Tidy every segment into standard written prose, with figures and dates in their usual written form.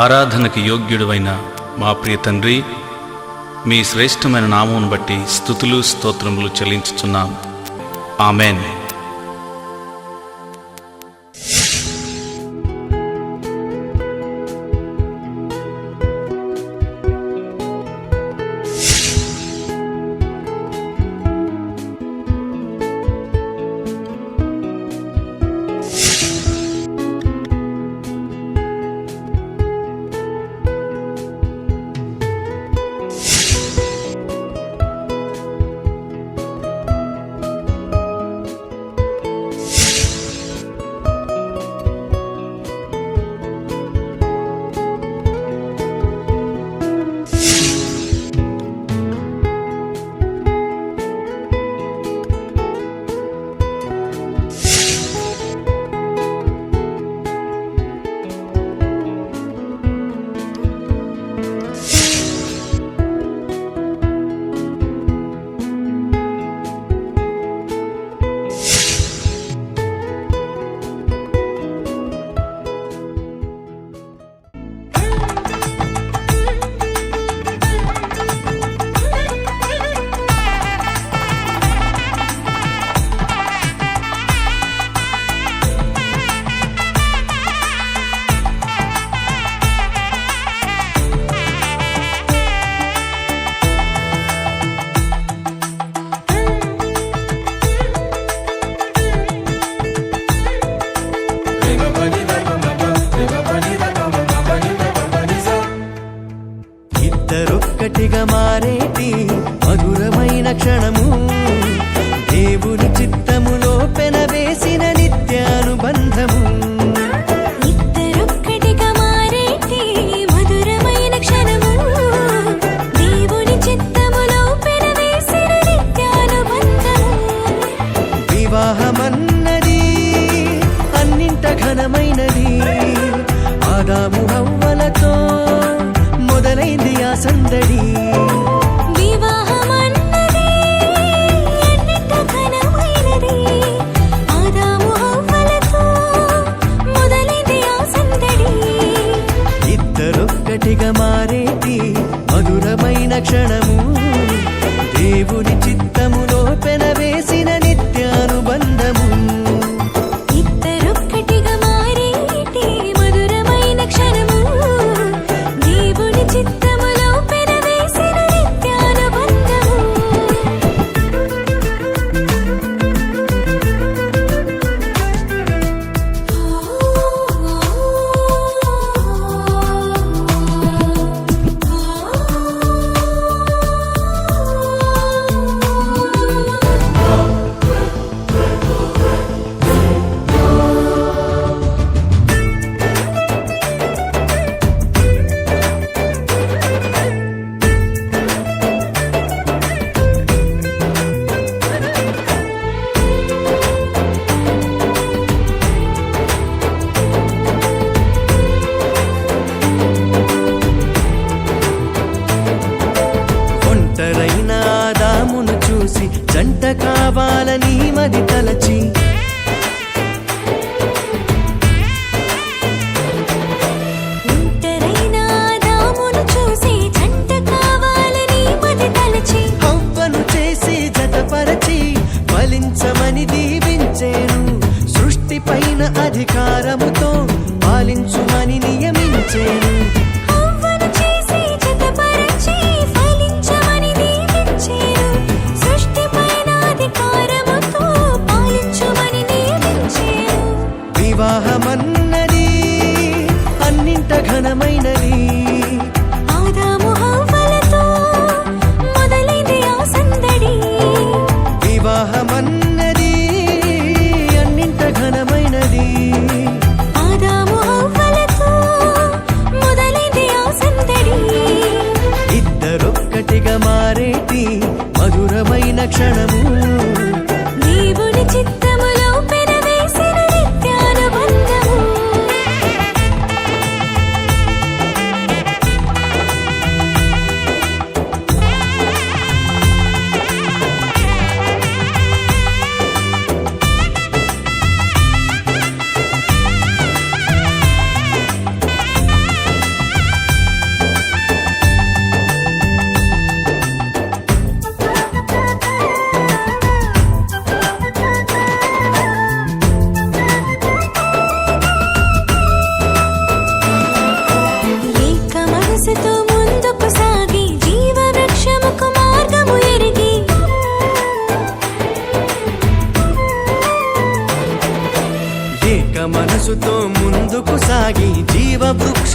ఆరాధనకి యోగ్యుడైన మా ప్రియ తండ్రి, మీ శ్రేష్టమైన నామమును బట్టి స్తుతులు స్తోత్రములు చెల్లించుచున్నాం. ఆమెన్. ఇద్దరొక్కటిగా మారేటి మధురమైన క్షణము, దేవుని చిత్తములో పెనవేసిన నిత్యానుబంధము. ఇద్దరొక్కటిగా మారేటి మధురమైన క్షణము, దేవుని చిత్తములో పెనవేసిన నిత్యానుబంధము. వివాహమన్నది అన్నింట ఘనమైనది, ఆదాము హవ్వలతో మొదలైంది ఆ సందడి. వివాహమన్నది అన్నింట ఘనమైనది, ఆదాము హవ్వలతో మొదలైంది ఆ సందడి. ఇద్దరొక్కటిగా మారేటి మధురమైన క్షణము, దేవుని చిత్తములో పెనవేసిన నిత్యానుబంధము. ఇద్దరొక్కటిగా మారేటి మధురమైన క్షణము, దేవుని చిత్తములో పెనవేసిన నిత్యానుబంధము. ఒంటరైన ఆదామును చూసి జంట కావాలని మది తలచి, ఒంటరైన ఆదామును చూసి జంట కావాలని మది తలచి, హవ్వను చేసి జతపరచి ఫలించమని దీవించేను. సృష్టి పైన అధికారముతో పాలించుమని నియమించేను. హవ్వను చేసి జతపరచి ఫలించమని దీవించెను. సృష్టిపైన అధికారముతో పాలించుమని నియమించెను. వివాహమన్నది అన్నింట ఘనమైనది, ఆదాము హవ్వలతో మొదలైంది ఆ సందడి. వివాహమన్నది అన్నింట ఘనమైనది, ఆదాము హవ్వలతో మొదలైంది ఆ సందడి. ఇద్దరొక్కటిగా మారేటి మధురమైన క్షణము, దేవుని చిత్తములో పెనవేసిన నిత్యానుబంధము.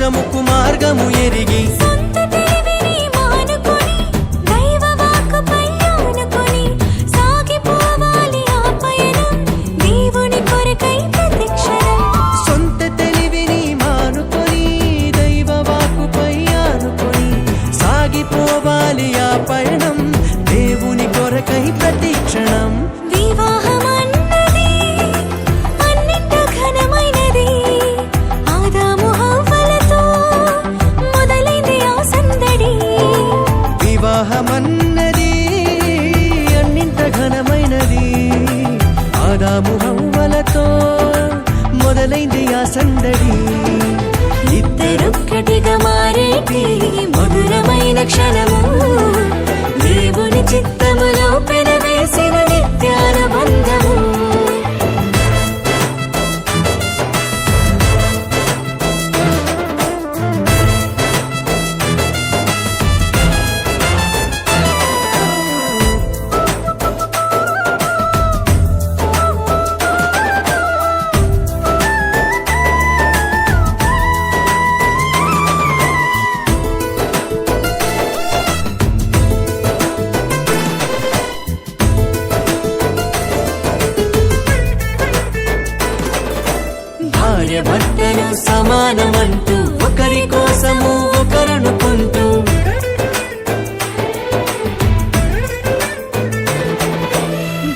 మోక్షముకు మార్గము ఎరిగి సొంత తెలివిని మానుకొని దైవ వాక్కుపై ఆనుకొని సాగిపోవాలి ఆ పయనం దేవుని కొరకై ప్రతిక్షణం. సొంత తెలివిని మానుకొని దైవ వాక్కుపై ఆనుకొని సాగిపోవాలి ఆ పయనం దేవుని కొరకై ప్రతిక్షణం. వివాహమన్నది అన్నింట ఘనమైనది. ఆదాము హవ్వలతో మొదలైంది ఆ సందడి. వివాహమన్నది అన్నింట ఘనమైనది. ఆదాము హవ్వలతో మొదలైంది ఆ సందడి. ఇద్దరొక్కటిగా మారేటి మధురమైన క్షణము దేవుని చిత్తములో పెనవేసిన నిత్యానుబంధము. భార్య భర్తలు సమానమంటూ ఒకరి కోసము ఒకరనుకుంటూ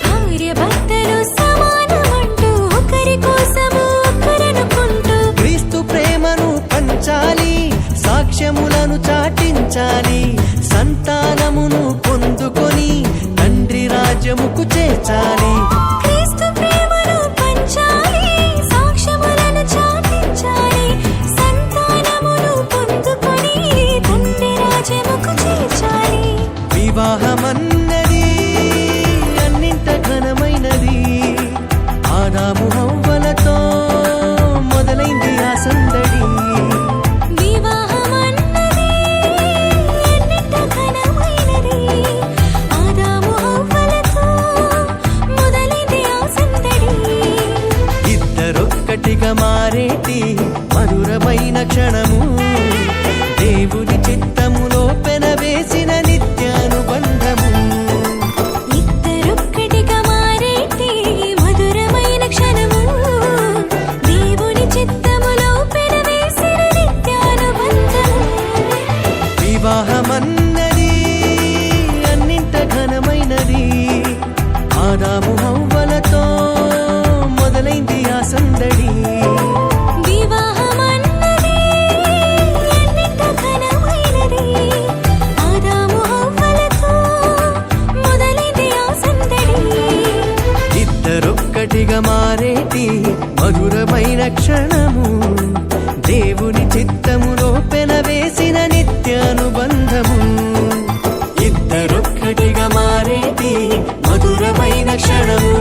భార్య భర్తలు సమానమంటూ ఒకరి కోసము ఒకరనుకుంటూ క్రీస్తు ప్రేమను పంచాలి, సాక్ష్యములను చాటించాలి, సంతానమును పొందుకొని తండ్రి రాజ్యముకు చేర్చాలి. క్రీస్తు ప్రేమను పంచాలి, సాక్ష్యములను చాటించాలి, సంతానమును పొందుకొని తండ్రి రాజ్యముకు చేర్చాలి. వివాహమన్నది అన్నింట ఘనమైనది. ఆదాము హవ్వలతో మొదలైంది ఆ సందడి. వివాహమన్నది అన్నింట ఘనమైనది. ఆదాము హవ్వలతో మొదలైంది ఆ సందడి. ఇద్దరొక్కటిగా మారేటి మధురమైన క్షణము దేవుని చిత్తములో పెనవేసిన నిత్యానుబంధము. ఇద్దరొక్కటిగా మారేటి మధురమైన క్షణము దేవుని చిత్తములో పెనవేసిన నిత్యానుబంధము. వివాహమన్నది అన్నింట ఘనమైనది. ఆదాము హవ్వలతో మొదలైంది ఆ సందడి. వివాహమన్నది అన్నింట ఘనమైనది. ఆదాము హవ్వలతో మొదలైంది ఆ సందడి. ఇద్దరొక్కటిగా మారేటి మధురమైన క్షణము దేవుని చిత్తములో పెనవేసిన నిత్యానుబంధము. ఇద్దరొక్కటిగా మారేటి మధురమైన క్షణము